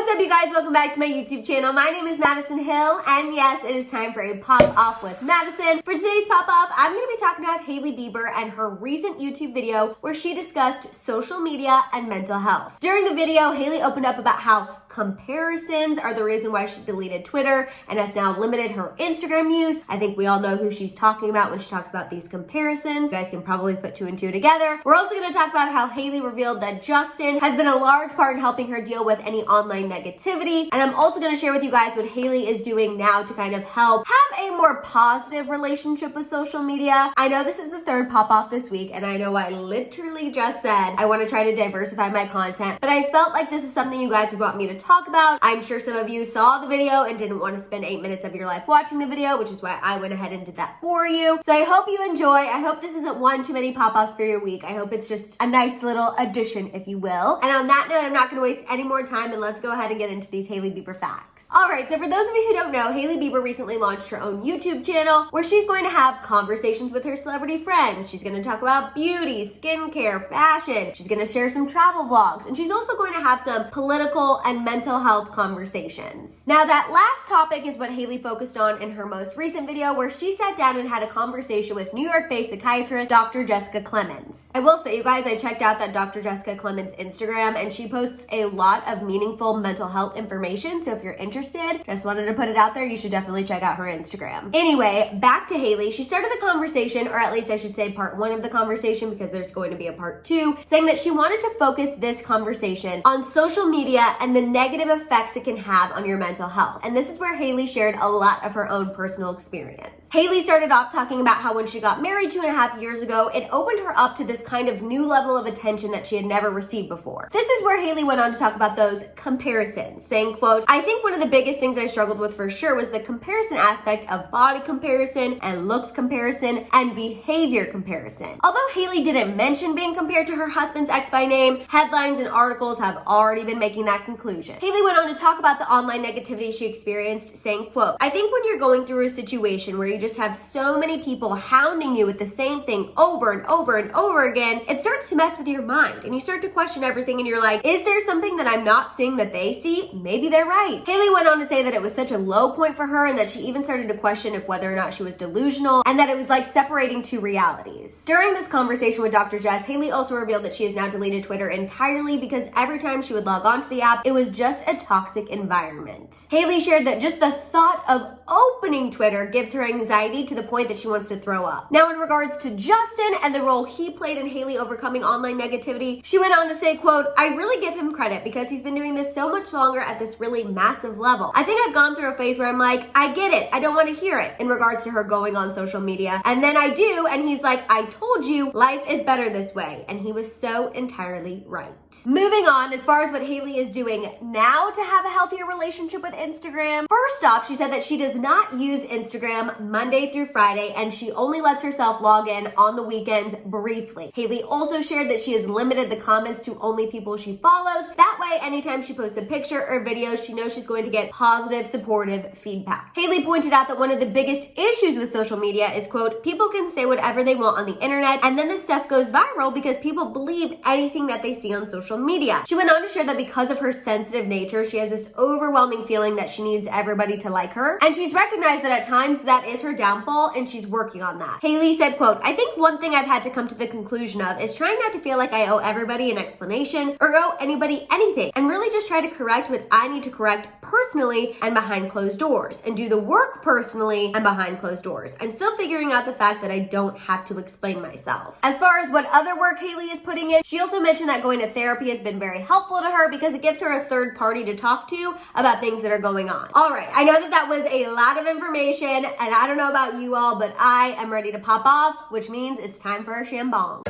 What's up, you guys? Welcome back to my YouTube channel. My name is Maddison Hill, and yes, it is time for a pop-off with Maddison. For today's pop-off, I'm going to be talking about Hailey Bieber and her recent YouTube video where she discussed social media and mental health. During the video, Hailey opened up about how comparisons are the reason why she deleted Twitter and has now limited her Instagram use. I think we all know who she's talking about when she talks about these comparisons. You guys can probably put two and two together. We're also going to talk about how Hailey revealed that Justin has been a large part in helping her deal with any online negativity. And I'm also going to share with you guys what Hailey is doing now to kind of help have a more positive relationship with social media. I know this is the third pop-off this week, and I know I literally just said I want to try to diversify my content, but I felt like this is something you guys would want me to talk about. I'm sure some of you saw the video and didn't want to spend 8 minutes of your life watching the video, which is why I went ahead and did that for you. So I hope you enjoy. I hope this isn't one too many pop-offs for your week. I hope it's just a nice little addition, if you will. And on that note, I'm not going to waste any more time, and let's go ahead and get into these Hailey Bieber facts. All right, so for those of you who don't know, Hailey Bieber recently launched her own YouTube channel where she's going to have conversations with her celebrity friends. She's going to talk about beauty, skincare, fashion. She's going to share some travel vlogs, and she's also going to have some political and mental health conversations. Now, that last topic is what Hailey focused on in her most recent video, where she sat down and had a conversation with New York-based psychiatrist Dr. Jessica Clemens. I will say, you guys, I checked out that Dr. Jessica Clemens Instagram, and she posts a lot of meaningful mental health information, so if you're interested, just wanted to put it out there, you should definitely check out her Instagram. Anyway, back to Hailey. She started the conversation, or at least I should say part one of the conversation, because there's going to be a part two, saying that she wanted to focus this conversation on social media and the negative effects it can have on your mental health. And this is where Hailey shared a lot of her own personal experience. Hailey started off talking about how when she got married 2.5 years ago, it opened her up to this kind of new level of attention that she had never received before. This is where Hailey went on to talk about those comparisons, saying, quote, "I think one of the biggest things I struggled with for sure was the comparison aspect of body comparison and looks comparison and behavior comparison." Although Hailey didn't mention being compared to her husband's ex by name, headlines and articles have already been making that conclusion. Hailey went on to talk about the online negativity she experienced, saying, quote, "I think when you're going through a situation where you just have so many people hounding you with the same thing over and over and over again, it starts to mess with your mind and you start to question everything, and you're like, is there something that I'm not seeing that they see? Maybe they're right." Hailey went on to say that it was such a low point for her, and that she even started to question if whether or not she was delusional, and that it was like separating two realities. During this conversation with Dr. Jess, Hailey also revealed that she has now deleted Twitter entirely because every time she would log on to the app, it was just a toxic environment. Hailey shared that just the thought of opening Twitter gives her anxiety to the point that she wants to throw up. Now, in regards to Justin and the role he played in Hailey overcoming online negativity, she went on to say, quote, "I really give him credit because he's been doing this so much longer at this really massive level. I think I've gone through a phase where I'm like, I get it, I don't want to hear it," in regards to her going on social media. And then I do, and he's like, "I told you, life is better this way." And he was so entirely right. Moving on, as far as what Hailey is doing now to have a healthier relationship with Instagram. First off, she said that she does not use Instagram Monday through Friday, and she only lets herself log in on the weekends briefly. Hailey also shared that she has limited the comments to only people she follows. That way, anytime she posts a picture or video, she knows she's going to get positive, supportive feedback. Hailey pointed out that one of the biggest issues with social media is, quote, "People can say whatever they want on the internet, and then this stuff goes viral because people believe anything that they see on social media." She went on to share that because of her sensitive nature, she has this overwhelming feeling that she needs everybody to like her, and she's recognized that at times that is her downfall, and she's working on that. Hailey said, quote, "I think one thing I've had to come to the conclusion of is trying not to feel like I owe everybody an explanation or owe anybody anything, and really just try to correct what I need to correct personally and behind closed doors, and do the work personally and behind closed doors. I'm still figuring out the fact that I don't have to explain myself." As far as what other work Hailey is putting in, she also mentioned that going to therapy has been very helpful to her because it gives her a third party to talk to about things that are going on. All right, I know that was a lot of information, and I don't know about you all, but I am ready to pop off, which means it's time for a shambong.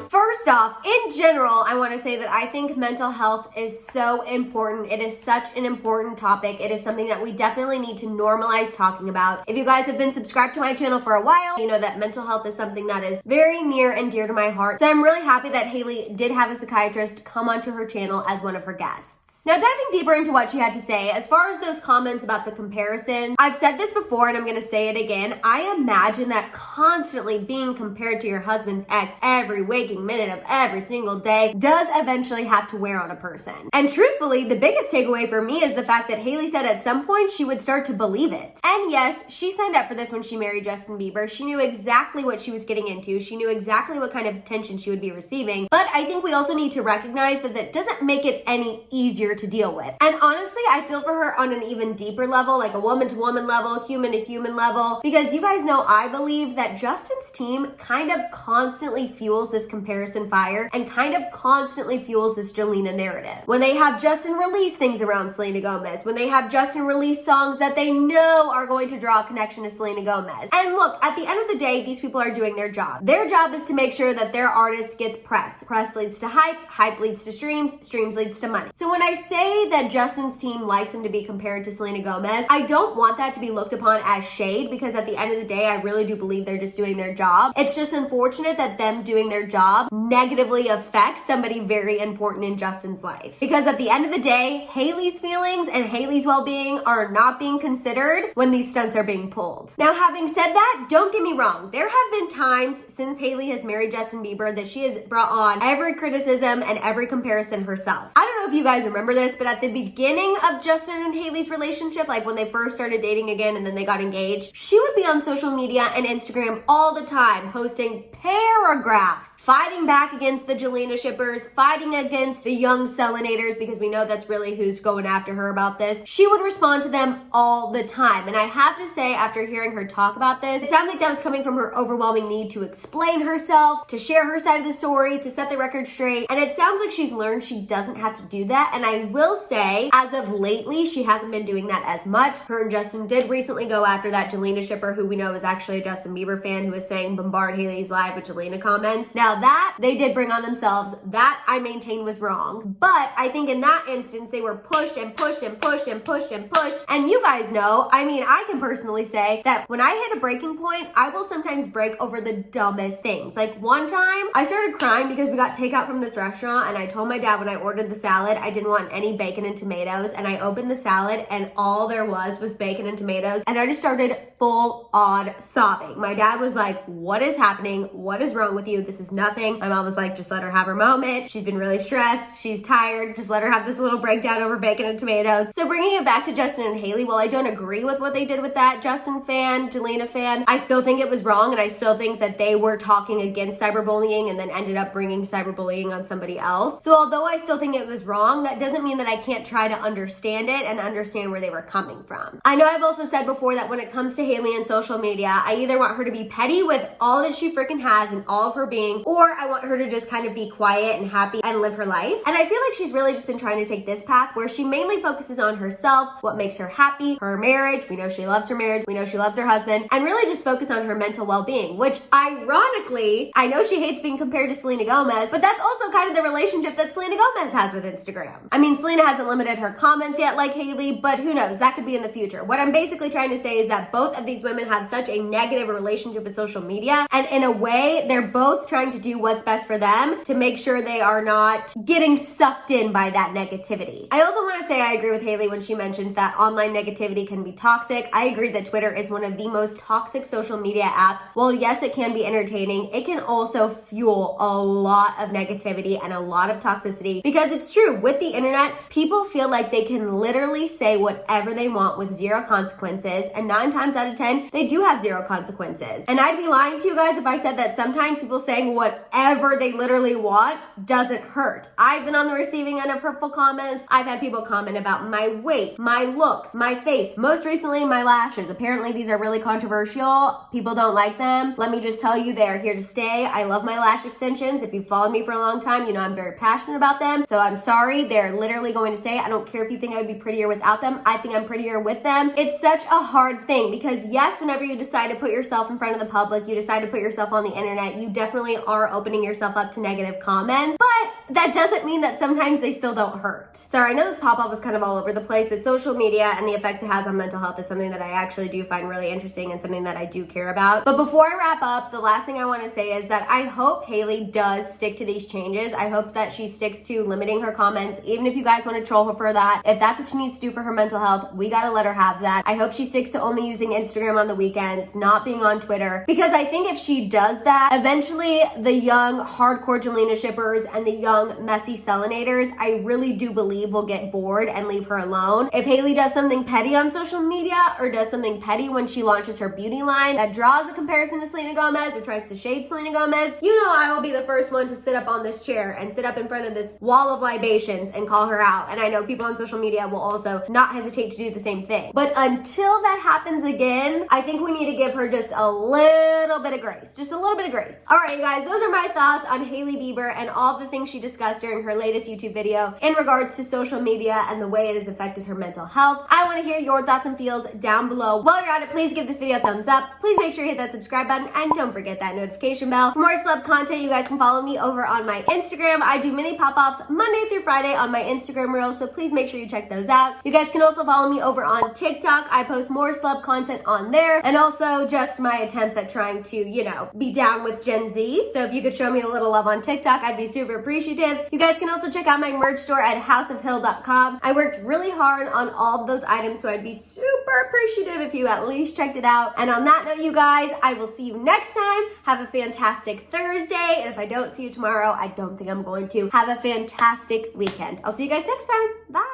First off, in general, I want to say that I think mental health is so important. It is such an important topic. It is something that we definitely need to normalize talking about. If you guys have been subscribed to my channel for a while, you know that mental health is something that is very near and dear to my heart. So I'm really happy that Hailey did have a psychiatrist come onto her channel as one of her guests. Now, diving deeper into what she had to say, as far as those comments about the comparison, I've said this before and I'm going to say it again. I imagine that constantly being compared to your husband's ex every waking minute of every single day does eventually have to wear on a person. And truthfully, the biggest takeaway for me is the fact that Hailey said at some point she would start to believe it. And yes, she signed up for this when she married Justin Bieber. She knew exactly what she was getting into. She knew exactly what kind of attention she would be receiving. But I think we also need to recognize that that doesn't make it any easier to deal with. And honestly, I feel for her on an even deeper level, like a woman-to-woman level, human-to-human level, because you guys know I believe that Justin's team kind of constantly fuels this comparison fire and kind of constantly fuels this Jelena narrative. When they have Justin release things around Selena Gomez, when they have Justin release songs that they know are going to draw a connection to Selena Gomez. And look, at the end of the day, these people are doing their job. Their job is to make sure that their artist gets press. Press leads to hype, hype leads to streams, streams leads to money. So when I say that Justin's team likes him to be compared to Selena Gomez, I don't want that to be looked upon as shade, because at the end of the day, I really do believe they're just doing their job. It's just unfortunate that them doing their job negatively affects somebody very important in Justin's life. Because at the end of the day, Hailey's feelings and Hailey's well-being are not being considered when these stunts are being pulled. Now, having said that, don't get me wrong. There have been times since Hailey has married Justin Bieber that she has brought on every criticism and every comparison herself. I don't know if you guys remember this, but at the beginning of Justin and Hailey's relationship, like when they first started dating again and then they got engaged, she would be on social media and Instagram all the time posting paragraphs fighting back against the Jelena shippers, fighting against the young Selenators, because we know that's really who's going after her about this. She would respond to them all the time. And I have to say, after hearing her talk about this, it sounds like that was coming from her overwhelming need to explain herself, to share her side of the story, to set the record straight. And it sounds like she's learned she doesn't have to do that. And I will say, as of lately, she hasn't been doing that as much. Her and Justin did recently go after that Jelena shipper, who we know is actually a Justin Bieber fan, who was saying bombard Hailey's live with Jelena comments. Now that they did bring on themselves, that I maintain was wrong. But I think in that instance, they were pushed and pushed and pushed and pushed and pushed. And you guys know, I mean, I can personally say that when I hit a breaking point, I will sometimes break over the dumbest things. Like one time, I started crying because we got takeout from this restaurant, and I told my dad when I ordered the salad, I didn't want any bacon and tomatoes, and I opened the salad and all there was bacon and tomatoes, and I just started full on sobbing. My dad was like, what is happening? What is wrong with you? This is nothing. My mom was like, just let her have her moment. She's been really stressed. She's tired. Just let her have this little breakdown over bacon and tomatoes. So bringing it back to Justin and Hailey, while I don't agree with what they did with that Justin fan, Jelena fan, I still think it was wrong, and I still think that they were talking against cyberbullying and then ended up bringing cyberbullying on somebody else. So although I still think it was wrong, that doesn't mean that I can't try to understand it and understand where they were coming from. I know I've also said before that when it comes to Hailey and social media, I either want her to be petty with all that she freaking has and all of her being, or I want her to just kind of be quiet and happy and live her life. And I feel like she's really just been trying to take this path where she mainly focuses on herself, what makes her happy, her marriage. We know she loves her marriage. We know she loves her husband, and really just focus on her mental well-being, which ironically, I know she hates being compared to Selena Gomez, but that's also kind of the relationship that Selena Gomez has with Instagram. I mean, Selena hasn't limited her comments yet like Hailey, but who knows? That could be in the future. What I'm basically trying to say is that both of these women have such a negative relationship with social media, and in a way, they're both trying to do what's best for them to make sure they are not getting sucked in by that negativity. I also want to say I agree with Hailey when she mentioned that online negativity can be toxic. I agree that Twitter is one of the most toxic social media apps. While yes, it can be entertaining, it can also fuel a lot of negativity and a lot of toxicity, because it's true, with the internet, people feel like they can literally say whatever they want with zero consequences, and 9 times out of 10, they do have zero consequences. And I'd be lying to you guys if I said that sometimes people saying whatever they literally want doesn't hurt. I've been on the receiving end of hurtful comments. I've had people comment about my weight, my looks, my face, most recently my lashes. Apparently these are really controversial. People don't like them. Let me just tell you, they are here to stay. I love my lash extensions. If you've followed me for a long time, you know I'm very passionate about them. So I'm sorry, they're literally going to stay. I don't care if you think I would be prettier without them. I think I'm prettier with them. It's such a hard thing because yes, whenever you decide to put yourself in front of the public, you decide to put yourself on the internet, you definitely are opening yourself up to negative comments, but that doesn't mean that sometimes they still don't hurt. Sorry, I know this pop-up was kind of all over the place, but social media and the effects it has on mental health is something that I actually do find really interesting and something that I do care about. But before I wrap up, the last thing I want to say is that I hope Hailey does stick to these changes. I hope that she sticks to limiting her comments, even if if you guys want to troll her for that. If that's what she needs to do for her mental health, we gotta let her have that. I hope she sticks to only using Instagram on the weekends, not being on Twitter, because I think if she does that, eventually the young hardcore Jelena shippers and the young messy Selenators, I really do believe will get bored and leave her alone. If Hailey does something petty on social media or does something petty when she launches her beauty line that draws a comparison to Selena Gomez or tries to shade Selena Gomez, you know I will be the first one to sit up on this chair and sit up in front of this wall of libations and call her out. And I know people on social media will also not hesitate to do the same thing. But until that happens again, I think we need to give her just a little bit of grace. Just a little bit of grace. All right, you guys, those are my thoughts on Hailey Bieber and all the things she discussed during her latest YouTube video in regards to social media and the way it has affected her mental health. I want to hear your thoughts and feels down below. While you're at it, please give this video a thumbs up. Please make sure you hit that subscribe button and don't forget that notification bell. For more celeb content, you guys can follow me over on my Instagram. I do mini pop-offs Monday through Friday on my Instagram reels, so please make sure you check those out. You guys can also follow me over on TikTok. I post more celeb content on there, and also just my attempts at trying to, you know, be down with Gen Z. So if you could show me a little love on TikTok, I'd be super appreciative. You guys can also check out my merch store at houseofhill.com. I worked really hard on all of those items, so I'd be super appreciative if you at least checked it out. And on that note, you guys, I will see you next time. Have a fantastic Thursday, and if I don't see you tomorrow, I don't think I'm going to. Have a fantastic weekend. I'll see you guys next time. Bye.